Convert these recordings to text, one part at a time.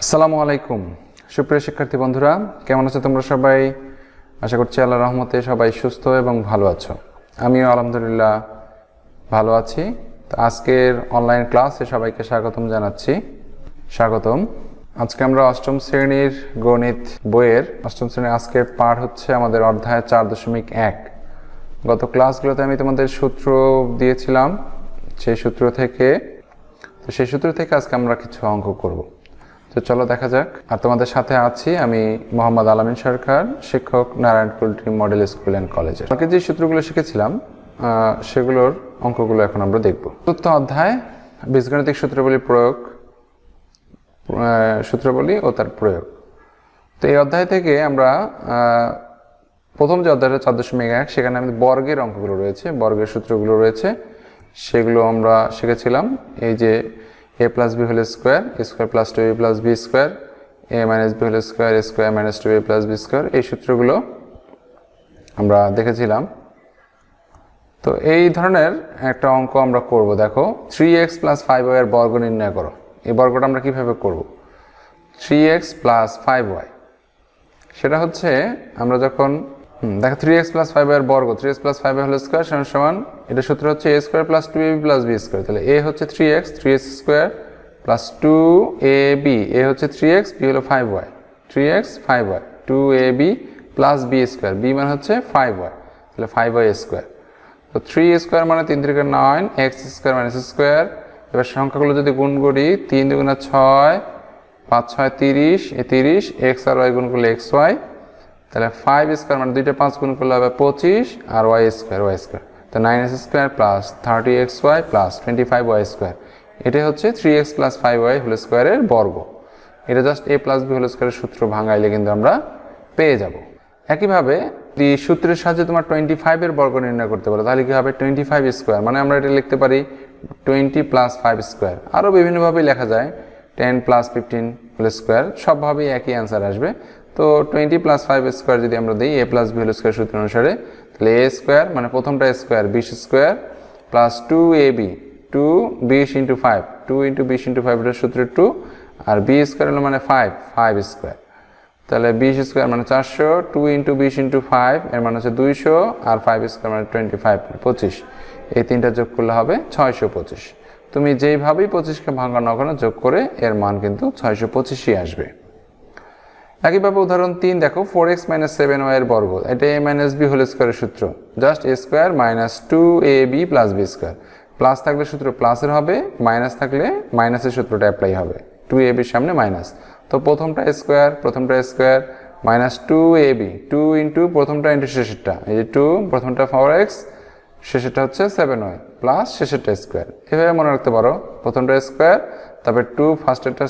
আসসালামু আলাইকুম সুপ্রিয় শিক্ষার্থী বন্ধুরা, কেমন আছো তোমরা সবাই? আশা করছি আল্লাহর রহমতে সবাই সুস্থ এবং ভালো আছো। আমিও আলহামদুলিল্লাহ ভালো আছি। তো আজকের অনলাইন ক্লাসে সবাইকে স্বাগতম জানাচ্ছি। স্বাগতম। আজকে আমরা অষ্টম শ্রেণীর গণিত বইয়ের অষ্টম শ্রেণীর আজকের পাঠ হচ্ছে আমাদের অধ্যায় 4.1। গত ক্লাসগুলোতে আমি তোমাদের সূত্র দিয়েছিলাম, সেই সূত্র থেকে আজকে আমরা কিছু অঙ্ক করব। তো চলো দেখা যাক। আর তোমাদের সাথে আছি আমি মোহাম্মদ আল-Amin সরকার, শিক্ষক, নারায়ণকুল মডেল স্কুল অ্যান্ড কলেজে। আগে যে সূত্রগুলো শিখেছিলাম সেগুলোর অঙ্কগুলো এখন আমরা দেখব। চতুর্থ অধ্যায় বীজগণিতিক সূত্রাবলী ও তার প্রয়োগ। তো এই অধ্যায় থেকে আমরা প্রথম যে অধ্যায়টা 4.1 সেখানে আমাদের বর্গের অঙ্কগুলো রয়েছে, বর্গের সূত্রগুলো রয়েছে, সেগুলো আমরা শিখেছিলাম। এই যে a plus b whole square, a square plus 2a plus b square, a minus b whole square, a square minus 2a plus b square, এই সূত্রগুলো আমরা দেখেছিলাম। তো এই ধরনের একটা অঙ্ক আমরা করব। দেখো 3x plus 5y এর বর্গ নির্ণয় করো। এই বর্গটা আমরা কিভাবে করব? 3x plus 5y, সেটা হচ্ছে আমরা যখন দেখো 3x plus 5y এর বর্গ, 3x plus 5y whole square সমান এটা সূত্র হচ্ছে a square plus 2ab plus b square। তাহলে a হচ্ছে 3x square plus 2ab, a হচ্ছে 3x, b হলো 5y, 3x 5y, 2ab plus b square, b মানে হচ্ছে 5y, তাহলে 5y square। তো 3 স্কোয়ার মানে 3 3 9, x স্কোয়ার মাইনাস স্কোয়ার। এবার সংখ্যাগুলো যদি গুণ করি 3 2 6, 5 6 30, এই 30, x আর y গুণ করলে xy, তাহলে 5 স্কোয়ার মানে 2টা 5 গুণ করলে হবে 25, আর y স্কোয়ার তো 9x square plus 30xy plus 25y square. এটাই হচ্ছে 3x প্লাস 5y হোল স্কোয়ারের বর্গ। এটা just a plus b whole স্কোয়ারের সূত্র ভাঙাইলে কিন্তু আমরা পেয়ে যাব। একইভাবে এই সূত্রের সাহায্যে তোমার 25 এর বর্গ নির্ণয় করতে পারো, তাহলে কি হবে 25 স্কোয়ার, মানে আমরা এটা লিখতে পারি 20 প্লাস 5 স্কোয়ার। আরও বিভিন্নভাবেই লেখা যায় 10 প্লাস 15 হোল স্কোয়ার, সবভাবেই একই অ্যান্সার আসবে। তো 20 প্লাস 5 স্কোয়ার যদি আমরা দিই a plus b whole square সূত্র অনুসারে, তাহলে a স্কোয়ার মানে প্রথমটা square 20 square plus 2ab, 20 into 5, 2 into 20 into 5 এর সূত্রে 2, আর b স্কোয়ার হলো মানে 5 স্কোয়ার, তাহলে 20 স্কোয়ার মানে 400, 2 ইন্টু 20 ইন্টু 5 এর মানে হচ্ছে 200, আর 5 স্কোয়ার মানে 25, 25, এই তিনটা যোগ করলে হবে 625। তুমি যেইভাবেই 25কে ভাঙা না কেন যোগ করে এর মান কিন্তু 625ই আসবে। একইভাবে উদাহরণ 3 দেখো 4x মাইনাস 7y এর বর্গ, এটা a মাইনাস b হোল স্কোয়ারের সূত্র, just a square minus 2ab plus b square. Plus থাকলে সূত্র প্লাসের হবে, মাইনাস থাকলে মাইনাসের সূত্রটা অ্যাপ্লাই হবে, 2ab এর সামনে মাইনাস। তো প্রথমটা স্কোয়ার মাইনাস 2ab, 2 ইন্টু প্রথমটা ইন্টু শেষেরটা, এই যে 2, প্রথমটা 4x, শেষেরটা হচ্ছে 7y প্লাস শেষেরটা স্কোয়ার। এভাবে মনে রাখতে পারো, প্রথমটা স্কোয়ার, তারপর 2 ফার্স্টেরটা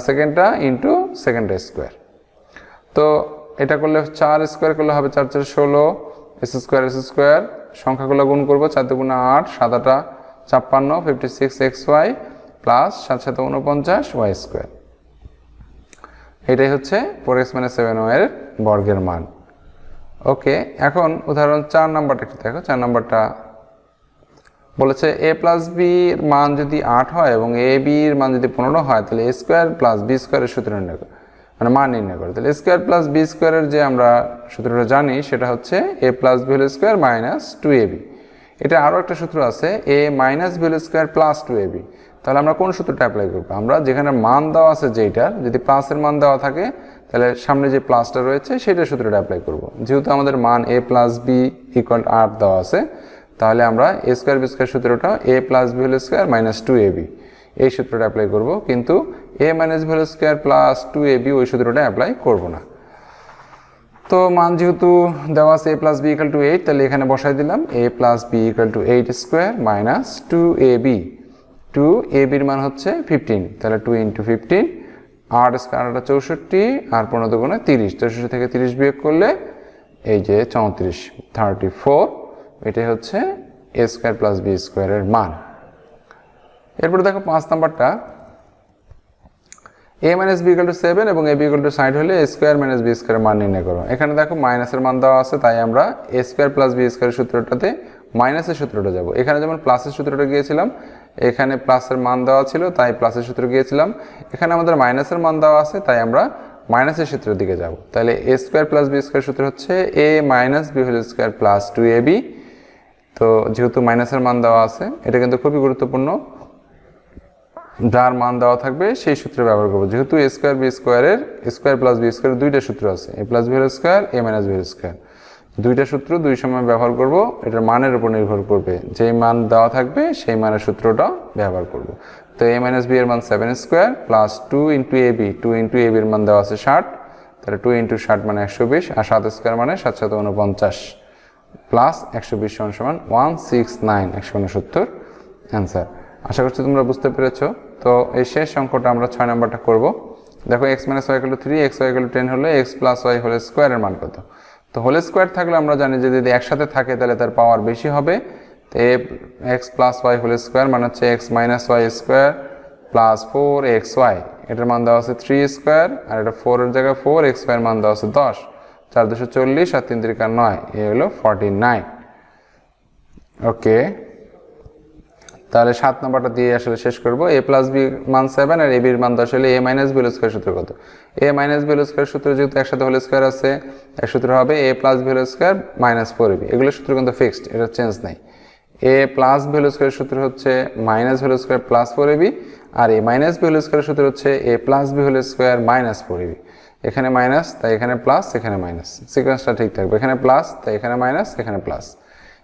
সেকেন্ডটা ইন্টু সেকেন্ডটা স্কোয়ার। তো এটা করলে 4 স্কোয়ার করলে হবে 4 4 16, এস স্কোয়ার, সংখ্যাগুলো গুণ করবো, 4 2 8, 7 8 56, 56xy প্লাস 7 7 49 y স্কোয়ার। এটাই হচ্ছে 4x মানে 7y এর বর্গের মান। ওকে, এখন উদাহরণ 4 নাম্বারটা একটু দেখো। 4 নাম্বারটা বলেছে a প্লাস b এর মান যদি 8 হয় এবং a b এর মান যদি 15 হয়, তাহলে a স্কোয়ার প্লাস b স্কোয়ারের সূত্র নির্ণয় করো, মানে মান নির্ণয় করো। তাহলে স্কোয়ার প্লাস b স্কোয়ারের যে আমরা সূত্রটা জানি সেটা হচ্ছে a plus b whole square minus 2ab। এটা আরও একটা সূত্র আছে a minus b whole square plus 2ab। তাহলে আমরা কোন সূত্রটা অ্যাপ্লাই করবো? আমরা যেখানে মান দেওয়া আছে যেইটার, যদি প্লাসের মান দেওয়া থাকে তাহলে সামনে যে প্লাসটা রয়েছে সেটা সূত্রটা অ্যাপ্লাই করব। যেহেতু আমাদের মান a প্লাস b ইকুয়াল 8 দেওয়া আছে, তাহলে আমরা a স্কোয়ার b স্কোয়ার সূত্রটা a plus b whole square minus 2ab এই সূত্রটা অ্যাপ্লাই করব, কিন্তু a minus b whole square plus 2ab ওই সূত্রটা অ্যাপ্লাই করব না। তো মান যেহেতু দেওয়া আছে a plus b equal to 8, তাহলে এখানে বসাই দিলাম a plus b equal to 8 square minus 2ab। 2ab এর মান হচ্ছে 15, তাহলে 2 ইন্টু 15, 8 স্কোয়ার 8 64, আর 15 দুগুণে 30, 64 থেকে 30 বিয়োগ করলে এই যে 34, 34, এটাই হচ্ছে a স্কোয়ার প্লাস b স্কোয়ারের মান। এরপরে দেখো 5 নাম্বারটা, a minus b equal to 7 এবং a b ইকুয়াল টু 60 হলে a স্কোয়ার মাইনাস b স্কোয়ারের মান নির্ণয় করো। এখানে দেখো মাইনাসের মান দেওয়া আছে, তাই আমরা a স্কোয়ার প্লাস b স্কোয়ারের সূত্রটাতে মাইনাসের সূত্রটা যাব। এখানে যেমন প্লাসের সূত্রটা গিয়েছিলাম, এখানে প্লাসের মান দেওয়া ছিল তাই প্লাসের সূত্রে গিয়েছিলাম, এখানে আমাদের মাইনাসের মান দেওয়া আছে তাই আমরা মাইনাসের সূত্রের দিকে যাব। তাহলে a square plus b square সূত্র হচ্ছে a minus b whole square plus 2ab। তো যেহেতু মাইনাসের মান দেওয়া আছে, এটা কিন্তু খুবই গুরুত্বপূর্ণ, যার মান দেওয়া থাকবে সেই সূত্র ব্যবহার করবো। যেহেতু a স্কোয়ার b স্কোয়ারের স্কোয়ার প্লাস b স্কোয়ারের দুইটা সূত্র আছে, a plus b whole square a minus b whole square, দুইটা সূত্র দুই সময় ব্যবহার করব। এটার মানের উপর নির্ভর করবে, যে মান দেওয়া থাকবে সেই মানের সূত্রটা ব্যবহার করব। তো a মাইনাস b এর মান 7 square plus 2 into ab, 2 into ab এর মান দেওয়া আছে 60, তাহলে 2 ইন্টু 60 মানে 120, আর 7 স্কোয়ার মানে 7 7 49 প্লাস 120 সমান 169, 169 অ্যান্সার। আশা করছি তোমরা বুঝতে পেরেছো। তো এই শেষ অঙ্কটা আমরা 6 নম্বরটা করব। দেখো x minus y equal to 3, x y equal to 10 হলে x প্লাস y হোল স্কোয়ারের মান কত? তো হোল স্কোয়ার থাকলে আমরা জানি যে যদি একসাথে থাকে তাহলে তার পাওয়ার বেশি হবে। তো x plus y whole square মানে হচ্ছে x minus y square plus 4xy, এটার মান দেওয়া আছে 3 স্কোয়ার, আর এটা 4 এর জায়গায় 4xy এর মান দেওয়া আছে 10, 4 240 আর 3 3 9, এই হলো 49। ওকে, তাহলে 7 নম্বরটা দিয়ে আসলে শেষ করব। a প্লাস b মান 7 আর ab এর মান 10 হলে a minus b whole square সূত্র কত? a minus b whole square সূত্র যেহেতু একসাথে হোল স্কয়ার আছে, এক সূত্র হবে a plus b whole square minus 4ab। এগুলো সূত্র কিন্তু ফিক্সড, এটা চেঞ্জ নাই। a plus b whole square সূত্র হচ্ছে minus whole square plus 4ab, আর a minus b whole square সূত্র হচ্ছে a plus b whole square minus 4ab। এখানে মাইনাস তাই এখানে প্লাস, এখানে মাইনাস, সিকোয়েন্সটা ঠিক থাকবে। এখানে প্লাস তাই এখানে মাইনাস, এখানে প্লাস,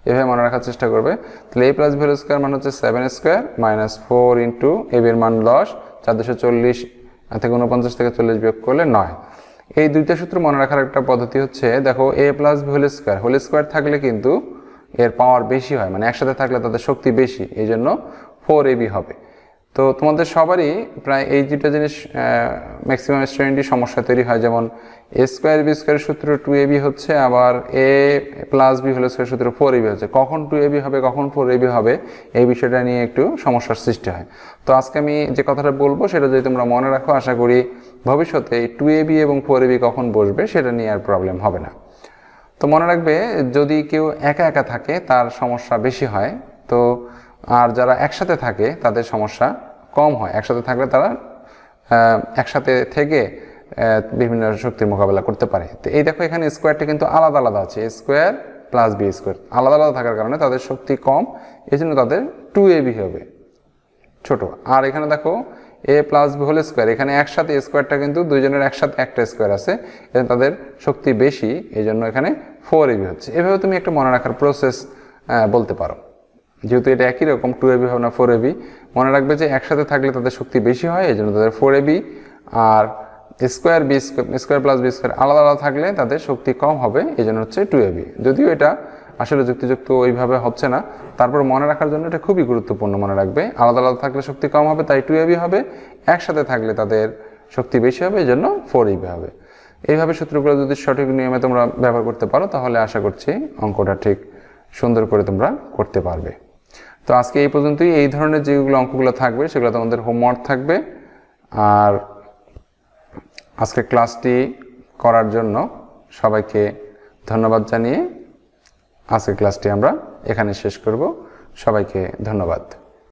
এভাবে মনে রাখার চেষ্টা করবে। তাহলে a plus b whole square মান হচ্ছে 7 স্কয়ার মাইনাস 4 ইন্টু ab এর মান 10, 4 240 থেকে 49 থেকে 40 বিয়োগ করলে 9। এই দুইটা সূত্র মনে রাখার একটা পদ্ধতি হচ্ছে, দেখো a plus b whole square থাকলে কিন্তু এর পাওয়ার বেশি হয়, মানে একসাথে থাকলে তাদের শক্তি বেশি, এই জন্য 4ab হবে। তো তোমাদের সবারই প্রায় এই দুটো জিনিস ম্যাক্সিমাম স্টুডেন্টই সমস্যা তৈরি হয়, যেমন a স্কোয়ার b স্কোয়ার সূত্র 2ab হচ্ছে, আবার a plus b whole square সূত্র 4ab হচ্ছে। কখন 2ab হবে কখন 4ab হবে এই বিষয়টা নিয়ে একটু সমস্যার সৃষ্টি হয়। তো আজকে আমি যে কথাটা বলবো সেটা যদি তোমরা মনে রাখো, আশা করি ভবিষ্যতে এই 2ab এবং 4ab কখন বসবে সেটা নিয়ে আর প্রবলেম হবে না। তো মনে রাখবে, যদি কেউ একা একা থাকে তার সমস্যা বেশি হয়, তো আর যারা একসাথে থাকে তাদের সমস্যা কম হয়। একসাথে থাকলে তারা একসাথে থেকে বিভিন্ন শক্তির মোকাবেলা করতে পারে। তো এই দেখো এখানে স্কোয়ারটা কিন্তু আলাদা আলাদা আছে, স্কোয়ার প্লাস বি স্কোয়ার আলাদা আলাদা থাকার কারণে তাদের শক্তি কম, এই জন্য তাদের 2ab হবে ছোট। আর এখানে দেখো a plus B whole square, এখানে একসাথে স্কোয়ারটা কিন্তু দুইজনের একসাথে একটা স্কোয়ার আছে, এখানে তাদের শক্তি বেশি, এই জন্য এখানে 4ab হচ্ছে। এভাবে তুমি একটা মনে রাখার প্রসেস বলতে পারো। যেহেতু এটা একই রকম 2ab হবে না 4ab, মনে রাখবে যে একসাথে থাকলে তাদের শক্তি বেশি হয়, এই জন্য তাদের 4ab। আর square B square plus B square আলাদা আলাদা থাকলে তাদের শক্তি কম হবে, এই জন্য হচ্ছে 2ab। যদিও এটা আসলে যুক্তিযুক্ত ওইভাবে হচ্ছে না, তারপর মনে রাখার জন্য এটা খুবই গুরুত্বপূর্ণ। মনে রাখবে আলাদা আলাদা থাকলে শক্তি কম হবে তাই 2ab হবে, একসাথে থাকলে তাদের শক্তি বেশি হবে, এই জন্য 4ab হবে। এইভাবে সূত্রগুলো যদি সঠিক নিয়মে তোমরা ব্যবহার করতে পারো তাহলে আশা করছি অঙ্কটা ঠিক সুন্দর করে তোমরা করতে পারবে। তো আজকে এই পর্যন্তই। এই ধরনের যেগুলো অঙ্কগুলো থাকবে সেগুলো তোমাদের হোমওয়ার্ক থাকবে। আর আজকে ক্লাসটি করার জন্য সবাইকে ধন্যবাদ জানিয়ে আজকে ক্লাসটি আমরা এখানে শেষ করব। সবাইকে ধন্যবাদ।